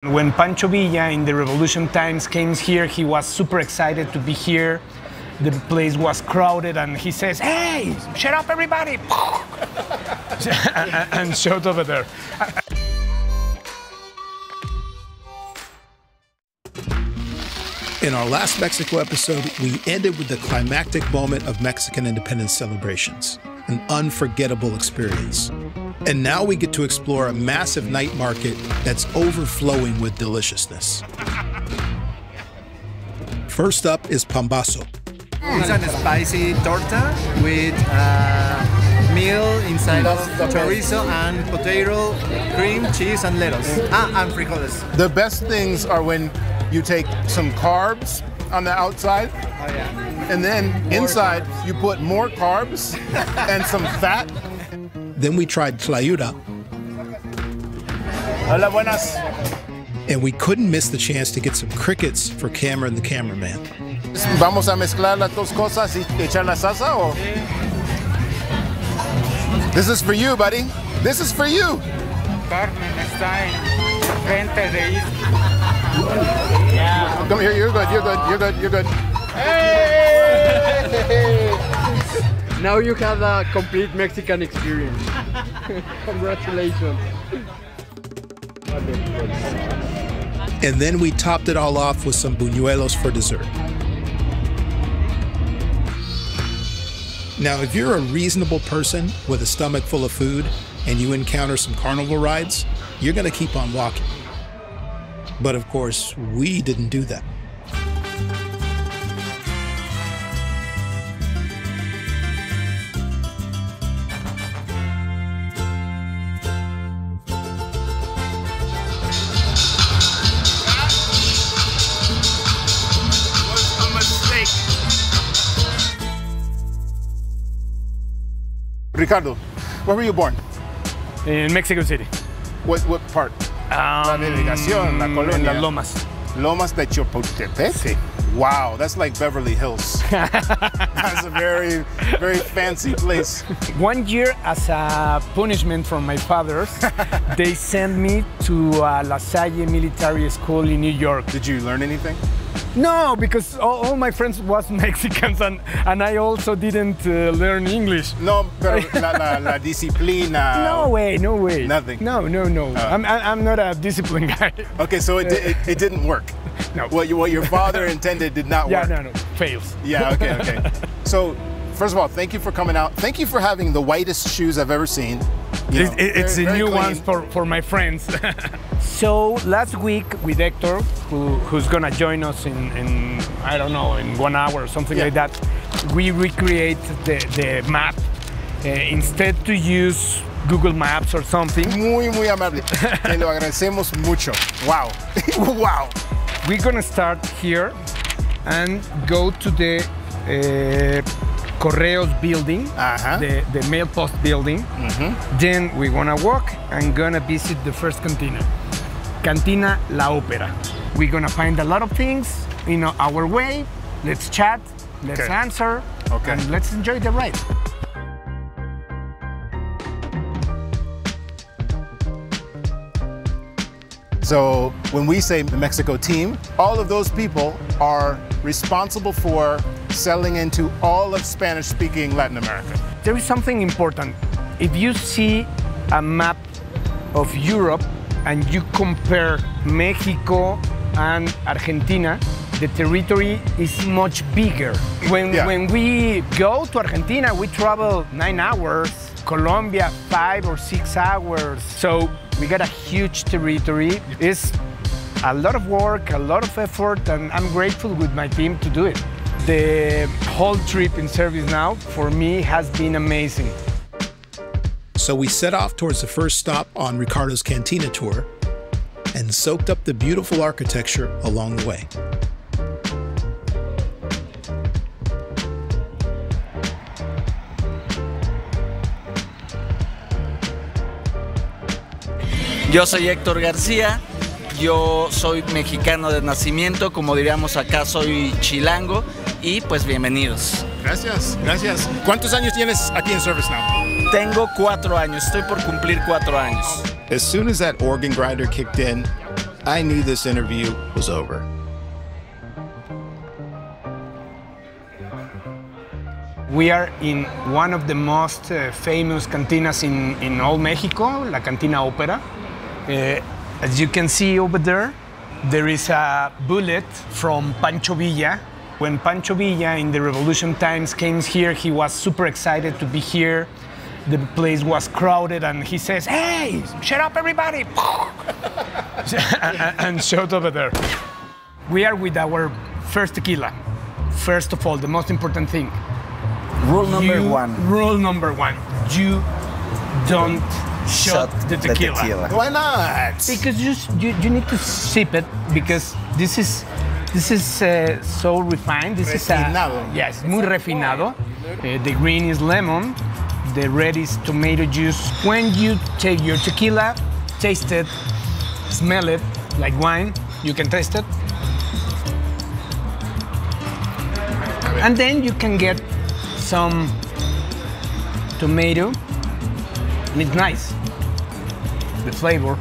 When Pancho Villa in the Revolution times came here, he was super excited to be here. The place was crowded and he says, "Hey, shut up everybody!" and shot over there. In our last Mexico episode, we ended with the climactic moment of Mexican independence celebrations, an unforgettable experience. And now we get to explore a massive night market that's overflowing with deliciousness. First up is pambazo. It's a spicy torta with meal inside of chorizo and potato, cream, cheese, and lettuce. And frijoles. The best things are when you take some carbs on the outside, and then inside you put more carbs and some fat. Then we tried tlayuda. Hola, buenas. And we couldn't miss the chance to get some crickets for Cameron the cameraman. Vamos a mezclar las dos cosas y echar la salsa, o? This is for you, buddy. This is for you. Carmen está en frente de ahí. Come here, you're good, you're good, you're good, you're good. Hey! Now you have a complete Mexican experience. Congratulations. And then we topped it all off with some buñuelos for dessert. Now, if you're a reasonable person with a stomach full of food and you encounter some carnival rides, you're gonna keep on walking. But of course, we didn't do that. Ricardo, where were you born? In Mexico City. What part? La delegación, la colonia. Las Lomas. Lomas de Chapultepec? Sí. Wow, that's like Beverly Hills. That's a very, very fancy place. 1 year as a punishment from my fathers, they sent me to La Salle Military School in New York. Did you learn anything? No, because all my friends was Mexicans and I also didn't learn English. No, pero la disciplina. No way, no way. Nothing. No. I'm not a disciplined guy. Okay, so it didn't work. No. What your father intended did not work. Yeah, no, fails. Yeah, okay. So, first of all, thank you for coming out. Thank you for having the whitest shoes I've ever seen. It's the new clean ones for my friends. So last week with Hector, who's gonna join us in I don't know, in 1 hour or something like that, we recreate the map instead to use Google Maps or something. Muy amable. Te lo agradecemos mucho. Wow. Wow. We're gonna start here and go to the Correos building, the mail post building. Then we're gonna walk and gonna visit the first cantina, Cantina Opera. We're gonna find a lot of things, our way. Let's chat, let's answer, and let's enjoy the ride. So when we say the Mexico team, all of those people are responsible for selling into all of Spanish-speaking Latin America. There is something important. If you see a map of Europe and you compare Mexico and Argentina, the territory is much bigger. When we go to Argentina, we travel 9 hours, Colombia 5 or 6 hours. So we got a huge territory. It's a lot of work, a lot of effort, and I'm grateful with my team to do it. The whole trip in ServiceNow for me has been amazing. So we set off towards the first stop on Ricardo's Cantina tour and soaked up the beautiful architecture along the way. Yo soy Héctor García, yo soy mexicano de nacimiento, como diríamos acá soy chilango, y pues bienvenidos. Gracias. ¿Cuántos años tienes aquí en ServiceNow? Tengo 4 años, estoy por cumplir 4 años. As soon as that organ grinder kicked in, I knew this interview was over. We are in one of the most famous cantinas in all Mexico, La Cantina Opera. As you can see over there, there is a bullet from Pancho Villa. When Pancho Villa in the Revolution times came here, he was super excited to be here. The place was crowded and he says, "Hey, shut up everybody!" and shot over there. We are with our first tequila. First of all, the most important thing. Rule number one. Rule number one. You don't shot the tequila. Why not? Because you need to sip it because this is so refined. This Refinado. is yes, muy refinado. The green is lemon. The red is tomato juice. When you take your tequila, taste it, smell it like wine. You can taste it, and then you can get some tomato. And it's nice. The flavor.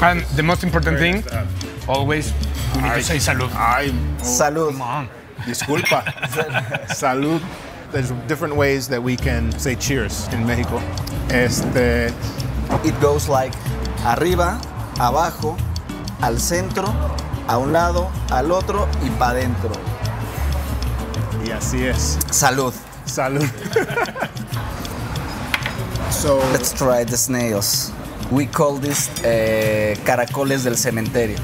And the most important thing, always, we need to say salud. Salud. Come on. Disculpa. Salud. There's different ways that we can say cheers in Mexico. It goes like arriba, abajo, al centro, a un lado, al otro y para adentro. Y así es. Salud. Salud. So Let's try the snails. We call this caracoles del cementerio.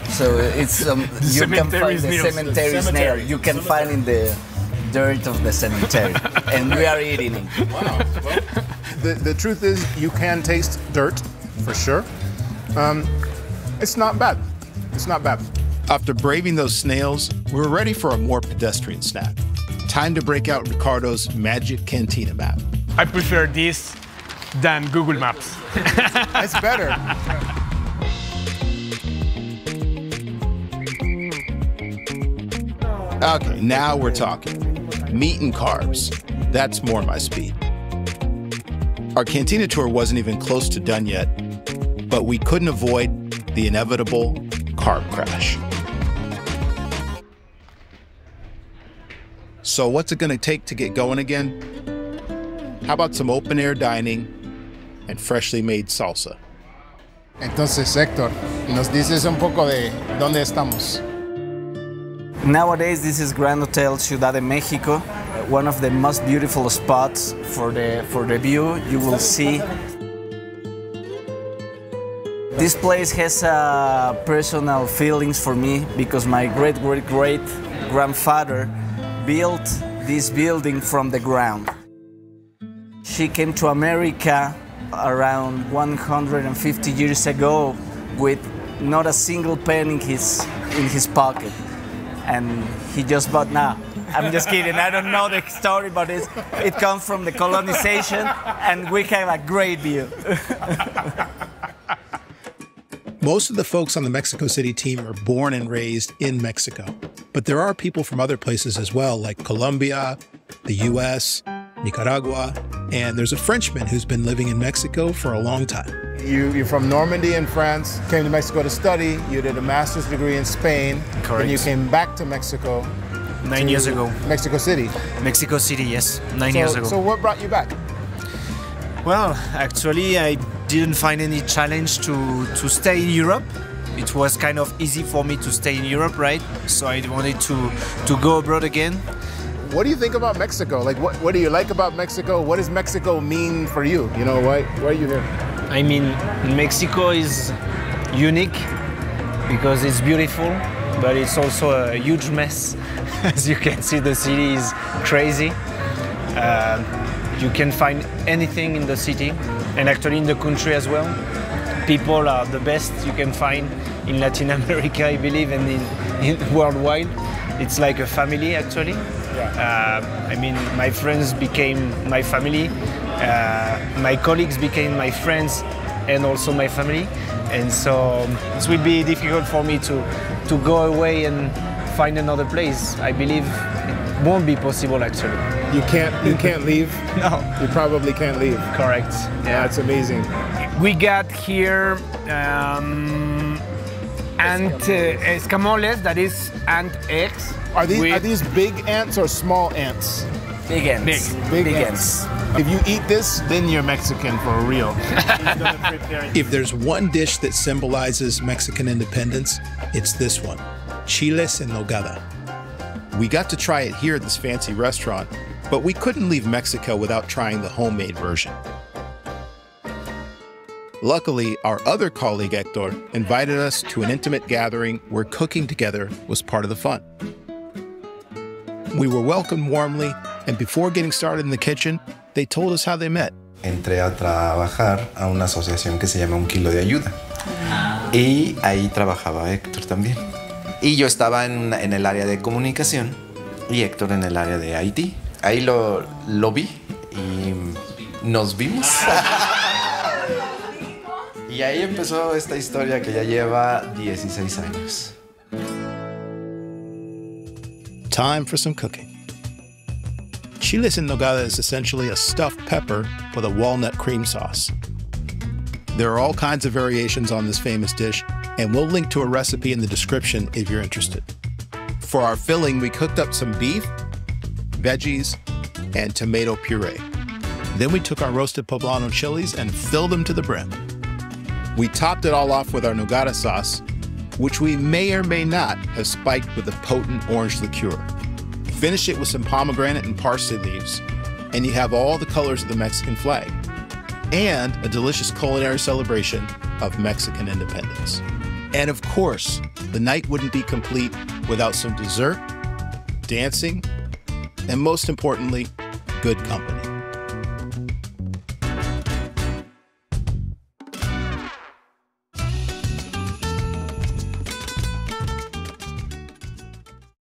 So it's you can find the cemetery snail. You can find in the dirt of the cemetery, and we are eating it. wow. Well, the truth is, you can taste dirt for sure. It's not bad. It's not bad. After braving those snails, we were ready for a more pedestrian snack. Time to break out Ricardo's magic cantina map. I prefer this than Google Maps. It's better. Okay, now we're talking. Meat and carbs. That's more my speed. Our cantina tour wasn't even close to done yet, but we couldn't avoid the inevitable carb crash. So what's it gonna take to get going again? How about some open air dining and freshly made salsa? Entonces, Hector, nos dices un poco de dónde estamos. Nowadays, this is Grand Hotel Ciudad de Mexico, one of the most beautiful spots for the view. You will see. This place has personal feelings for me because my great grandfather built this building from the ground. She came to America around 150 years ago with not a single penny in his pocket. And he just bought now. I'm just kidding, I don't know the story, but it comes from the colonization and we have a great view. Most of the folks on the Mexico City team are born and raised in Mexico, but there are people from other places as well, like Colombia, the US, Nicaragua, and there's a Frenchman who's been living in Mexico for a long time. You're from Normandy in France, came to Mexico to study, you did a master's degree in Spain, Correct. and you came back to Mexico 9 years ago. Mexico City. Mexico City, yes, 9 years ago. So what brought you back? Well, actually, I didn't find any challenge to stay in Europe. It was kind of easy for me to stay in Europe, right? So I wanted to go abroad again. What do you think about Mexico? Like, what do you like about Mexico? What does Mexico mean for you? You know, why are you here? I mean, Mexico is unique because it's beautiful, but it's also a huge mess. As you can see, the city is crazy. You can find anything in the city and actually in the country as well. People are the best you can find in Latin America, I believe, and in worldwide. It's like a family, actually. I mean, my friends became my family. My colleagues became my friends and also my family. And so it will be difficult for me to go away and find another place. I believe it won't be possible, actually. You can't leave? No. You probably can't leave. Correct. Yeah, it's amazing. We got here ant escamoles, that is ant eggs. Are these big ants or small ants? Big ants. Big ants. If you eat this, then you're Mexican for real. If there's one dish that symbolizes Mexican independence, it's this one, Chiles en Nogada. We got to try it here at this fancy restaurant, but we couldn't leave Mexico without trying the homemade version. Luckily, our other colleague Hector invited us to an intimate gathering where cooking together was part of the fun. We were welcomed warmly, and before getting started in the kitchen, they told us how they met. Entré a trabajar a una asociación que se llama Un Kilo de Ayuda. Y ahí trabajaba Héctor también. Y yo estaba en el área de comunicación y Héctor en el área de IT. Ahí lo vi y nos vimos. Y ahí empezó esta historia que ya lleva 16 años. Time for some cooking. Chiles en Nogada is essentially a stuffed pepper with a walnut cream sauce. There are all kinds of variations on this famous dish, and we'll link to a recipe in the description if you're interested. For our filling, we cooked up some beef, veggies, and tomato puree. Then we took our roasted poblano chilies and filled them to the brim. We topped it all off with our Nogada sauce, which we may or may not have spiked with a potent orange liqueur. Finish it with some pomegranate and parsley leaves, and you have all the colors of the Mexican flag, and a delicious culinary celebration of Mexican independence. And of course, the night wouldn't be complete without some dessert, dancing, and most importantly, good company.